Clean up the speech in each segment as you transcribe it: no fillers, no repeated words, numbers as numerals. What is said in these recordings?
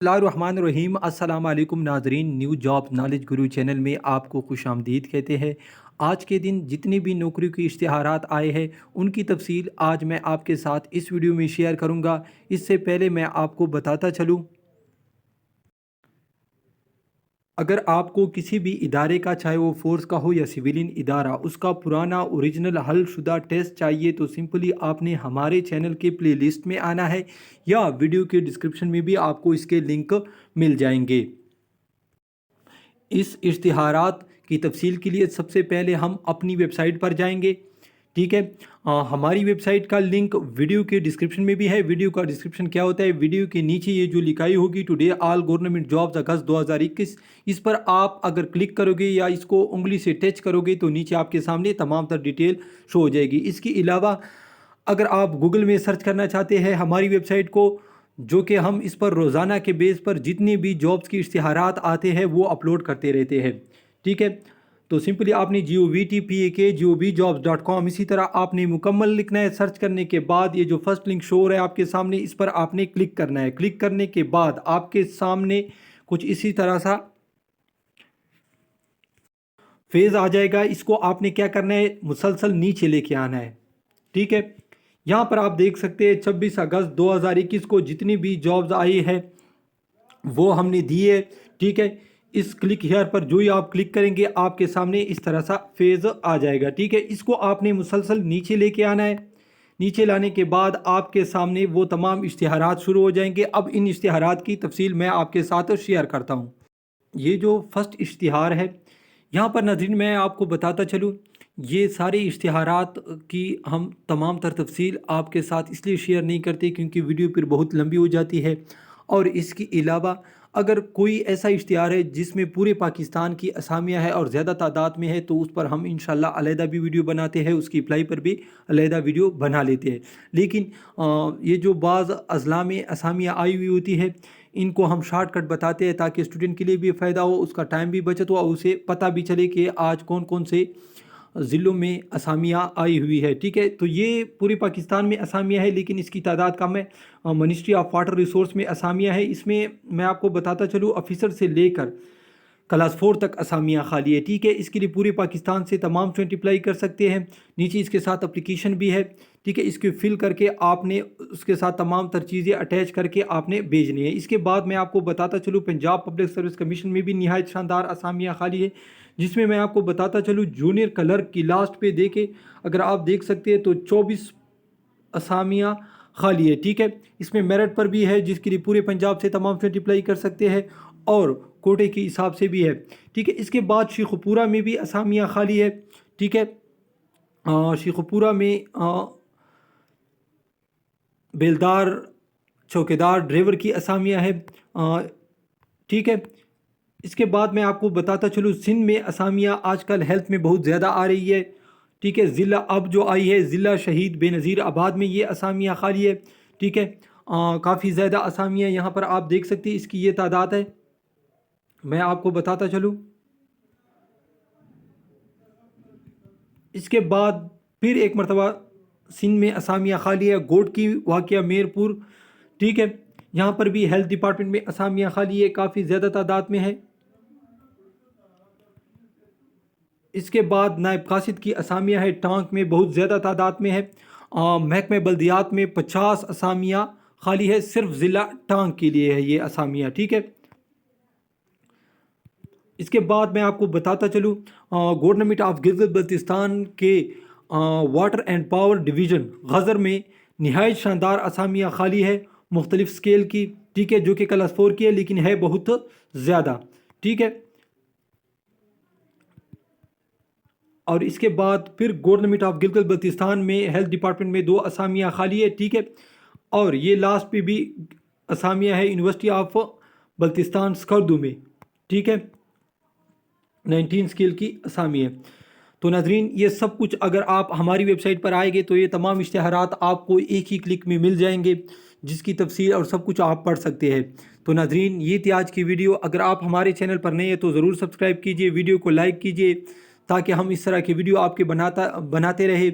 बिस्मिल्लाहिर्रहमानिर्रहीम। अस्सलाम वालेकुम नाजरीन, न्यू जॉब नॉलेज गुरु चैनल में आपको खुश आमदीद कहते हैं। आज के दिन जितनी भी नौकरियों के इश्तिहारात आए हैं उनकी तफसील आज मैं आपके साथ इस वीडियो में शेयर करूंगा। इससे पहले मैं आपको बताता चलूं, अगर आपको किसी भी इदारे का, चाहे वो फोर्स का हो या सिविलियन इदारा, उसका पुराना ओरिजिनल हल शुदा टेस्ट चाहिए तो सिंपली आपने हमारे चैनल के प्ले लिस्ट में आना है या वीडियो के डिस्क्रिप्शन में भी आपको इसके लिंक मिल जाएंगे। इस इश्तिहारात की तफसील के लिए सबसे पहले हम अपनी वेबसाइट पर जाएंगे। ठीक है, हमारी वेबसाइट का लिंक वीडियो के डिस्क्रिप्शन में भी है। वीडियो का डिस्क्रिप्शन क्या होता है, वीडियो के नीचे ये जो लिखाई होगी टुडे ऑल गवर्नमेंट जॉब्स अगस्त 2021, इस पर आप अगर क्लिक करोगे या इसको उंगली से टच करोगे तो नीचे आपके सामने तमाम तर डिटेल शो हो जाएगी। इसके अलावा अगर आप गूगल में सर्च करना चाहते हैं हमारी वेबसाइट को, जो कि हम इस पर रोज़ाना के बेस पर जितनी भी जॉब्स की इश्तिहारात आते हैं वो अपलोड करते रहते हैं। ठीक है, तो सिंपली आपने govtpak.jobs.com इसी तरह आपने मुकम्मल लिखना है। सर्च करने के बाद ये जो फर्स्ट लिंक शो हो रहा है आपके सामने, इस पर आपने क्लिक करना है। क्लिक करने के बाद आपके सामने कुछ इसी तरह सा फेज़ आ जाएगा। इसको आपने क्या करना है, मुसलसल नीचे लेके आना है। ठीक है, यहाँ पर आप देख सकते हैं 26 अगस्त 2021 को जितनी भी जॉब्स आई है वो हमने दी है। ठीक है, इस क्लिक हेयर पर जो ही आप क्लिक करेंगे आपके सामने इस तरह सा फेज़ आ जाएगा। ठीक है, इसको आपने मुसलसल नीचे लेके आना है। नीचे लाने के बाद आपके सामने वो तमाम इश्तिहारात शुरू हो जाएंगे। अब इन इश्तिहारात की तफसील मैं आपके साथ शेयर करता हूँ। ये जो फर्स्ट इश्तिहार है यहाँ पर नाज़रीन मैं आपको बताता चलूँ, ये सारे इश्तिहारात की हम तमाम तर तफसील आपके साथ इसलिए शेयर नहीं करते क्योंकि वीडियो फिर बहुत लंबी हो जाती है। और इसके अलावा अगर कोई ऐसा इश्तिहार है जिसमें पूरे पाकिस्तान की असामियाँ है और ज़्यादा तादाद में है तो उस पर हम इंशाल्लाह अलहदा भी वीडियो बनाते हैं, उसकी अप्लाई पर भी अलहदा वीडियो बना लेते हैं। लेकिन ये जो बाज़ अजला में असामियाँ आई हुई होती है इनको हम शॉर्टकट बताते हैं ताकि स्टूडेंट के लिए भी फ़ायदा हो, उसका टाइम भी बचत हो, उसे पता भी चले कि आज कौन कौन से ज़िलों में असामियाँ आई हुई है। ठीक है, तो ये पूरे पाकिस्तान में असामियाँ है लेकिन इसकी तादाद कम है। मिनिस्ट्री ऑफ वाटर रिसोर्स में असामियाँ है। इसमें मैं आपको बताता चलूँ ऑफिसर से लेकर क्लास 4 तक असामियाँ खाली है। ठीक है, इसके लिए पूरे पाकिस्तान से तमाम स्टूडेंट अप्लाई कर सकते हैं। नीचे इसके साथ एप्लीकेशन भी है। ठीक है, इसको फिल करके आपने उसके साथ तमाम तर चीज़ें अटैच करके आपने भेजनी है। इसके बाद मैं आपको बताता चलूँ पंजाब पब्लिक सर्विस कमीशन में भी निहायत शानदार असामियाँ खाली है, जिसमें मैं आपको बताता चलूँ जूनियर क्लर्क की लास्ट पे देखे अगर आप देख सकते हैं तो 24 असामियाँ खाली है। ठीक है, इसमें मेरिट पर भी है जिसके लिए पूरे पंजाब से तमाम स्टूडेंट अप्लाई कर सकते हैं और कोटे के हिसाब से भी है। ठीक है, इसके बाद शेखुपुरा में भी असामियाँ खाली है। ठीक है, शेखुपुरा में बेलदार, चौकीदार, ड्राइवर की असामियाँ है। ठीक है, इसके बाद मैं आपको बताता चलूँ सिंध में असामियाँ आजकल हेल्थ में बहुत ज़्यादा आ रही है। ठीक है, ज़िला अब जो आई है ज़िला शहीद बेनज़ीर आबाद में ये असामियाँ खाली है। ठीक है, काफ़ी ज़्यादा असामियाँ यहाँ पर आप देख सकते हैं, इसकी ये तादाद है। मैं आपको बताता चलूँ इसके बाद फिर एक मरतबा सिंध में असामियाँ खाली है। गोट की वाक़या मेरपुर, ठीक है, यहाँ पर भी हेल्थ डिपार्टमेंट में असामियाँ खाली है, काफ़ी ज़्यादा तादाद में है। इसके बाद नायब कासिद की असामियाँ है, टांक में बहुत ज़्यादा तादाद में है। महकमे बल्दियात में 50 असामियाँ खाली है, सिर्फ ज़िला टांक के लिए है ये असामियाँ। ठीक है, इसके बाद मैं आपको बताता चलूँ गवर्नमेंट ऑफ गिलगित बल्तिस्तान के water and power division Ghizer में नहायत शानदार असामियाँ खाली है मुख्तलिफ स्केल की। ठीक है, जो कि क्लास 4 की है लेकिन है बहुत ज़्यादा। ठीक है, और इसके बाद फिर गवर्नमेंट ऑफ गिलगित बल्तिस्तान में हेल्थ डिपार्टमेंट में 2 असामियाँ खाली है। ठीक है, और ये लास्ट पे भी असामियाँ है यूनिवर्सिटी ऑफ बल्तिस्तान स्कर्दू में। ठीक है, 19 स्केल की असामी है। तो नाजरीन ये सब कुछ अगर आप हमारी वेबसाइट पर आएंगे तो ये तमाम इश्तिहारात आपको एक ही क्लिक में मिल जाएंगे, जिसकी तफसील और सब कुछ आप पढ़ सकते हैं। तो नाजरीन ये थी आज की वीडियो। अगर आप हमारे चैनल पर नए हैं तो ज़रूर सब्सक्राइब कीजिए, वीडियो को लाइक कीजिए ताकि हम इस तरह की वीडियो आपके बनाते रहे।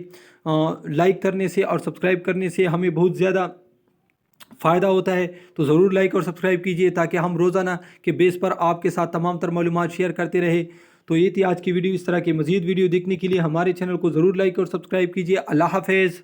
लाइक करने से और सब्सक्राइब करने से हमें बहुत ज़्यादा फ़ायदा होता है तो ज़रूर लाइक اور سبسکرائب کیجئے تاکہ ہم روزانہ کے بیس پر آپ کے ساتھ تمام تر معلومات شیئر کرتے رہے. تو یہ تھی آج کی ویڈیو. اس طرح کی مزید ویڈیو دیکھنے کے لیے ہمارے چینل کو ضرور لائک اور سبسکرائب کیجئے. اللہ حافظ.